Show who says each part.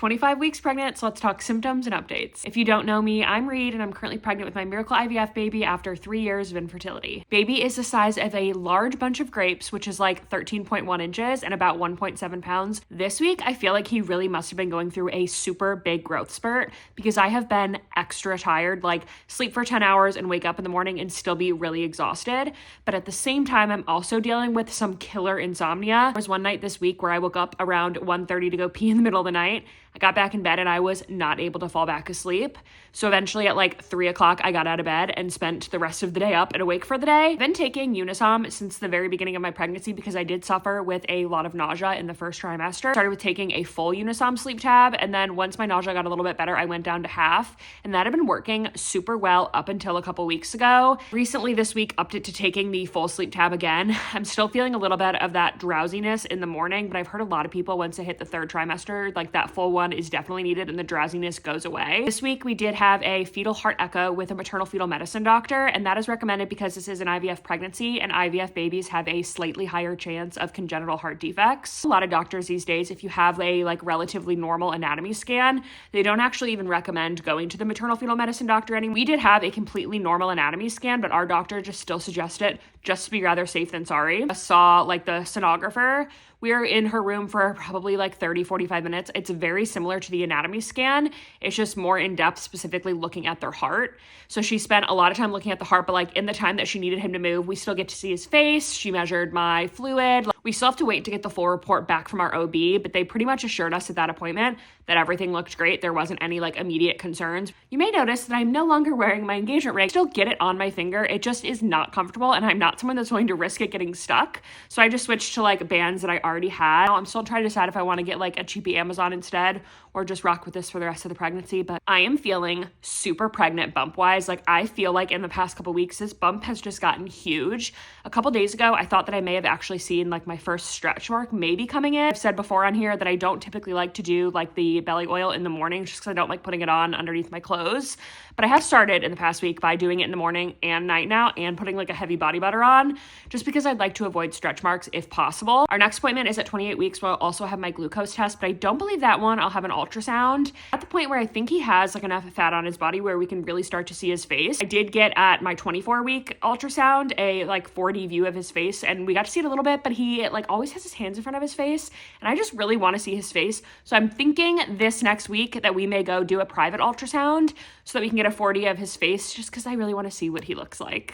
Speaker 1: 25 weeks pregnant, so let's talk symptoms and updates. If you don't know me, I'm Reed and I'm currently pregnant with my Miracle IVF baby after 3 years of infertility. Baby is the size of a large bunch of grapes, which is like 13.1 inches and about 1.7 pounds. This week, I feel like he really must have been going through a super big growth spurt because I have been extra tired, like sleep for 10 hours and wake up in the morning and still be really exhausted. But at the same time, I'm also dealing with some killer insomnia. There was one night this week where I woke up around 1:30 to go pee in the middle of the night. I got back in bed and I was not able to fall back asleep. So eventually at like 3 o'clock, I got out of bed and spent the rest of the day up and awake for the day. I've been taking Unisom since the very beginning of my pregnancy because I did suffer with a lot of nausea in the first trimester. Started with taking a full Unisom sleep tab, and then once my nausea got a little bit better, I went down to half, and that had been working super well up until a couple weeks ago. Recently this week, upped it to taking the full sleep tab again. I'm still feeling a little bit of that drowsiness in the morning, but I've heard a lot of people once they hit the third trimester, like that full one is definitely needed and the drowsiness goes away. This week we did have a fetal heart echo with a maternal fetal medicine doctor, and that is recommended because this is an IVF pregnancy and IVF babies have a slightly higher chance of congenital heart defects. A lot of doctors these days, if you have a like relatively normal anatomy scan, they don't actually even recommend going to the maternal fetal medicine doctor anymore. We did have a completely normal anatomy scan, but our doctor just still suggested just to be rather safe than sorry. I saw like the sonographer. We were in her room for probably like 30-45 minutes. It's very similar to the anatomy scan. It's just more in depth, specifically looking at their heart. So she spent a lot of time looking at the heart, but like in the time that she needed him to move, we still get to see his face. She measured my fluid. We still have to wait to get the full report back from our OB, but they pretty much assured us at that appointment that everything looked great. There wasn't any like immediate concerns. You may notice that I'm no longer wearing my engagement ring. I still get it on my finger. It just is not comfortable, and I'm not someone that's willing to risk it getting stuck. So I just switched to like bands that I already had. I'm still trying to decide if I want to get like a cheapy Amazon instead or just rock with this for the rest of the pregnancy. But I am feeling super pregnant bump wise. Like I feel like in the past couple weeks, this bump has just gotten huge. A couple days ago, I thought that I may have actually seen like my first stretch mark maybe coming in. I've said before on here that I don't typically like to do like the belly oil in the morning just because I don't like putting it on underneath my clothes. But I have started in the past week by doing it in the morning and night now and putting like a heavy body butter on just because I'd like to avoid stretch marks if possible. Our next appointment is at 28 weeks where I'll also have my glucose test, but I don't believe that one I'll have an ultrasound. At the point where I think he has like enough fat on his body where we can really start to see his face. I did get at my 24-week ultrasound a like 4D view of his face, and we got to see it a little bit, but he like always has his hands in front of his face, and I just really want to see his face. So I'm thinking this next week that we may go do a private ultrasound so that we can get a 4D of his face just because I really want to see what he looks like.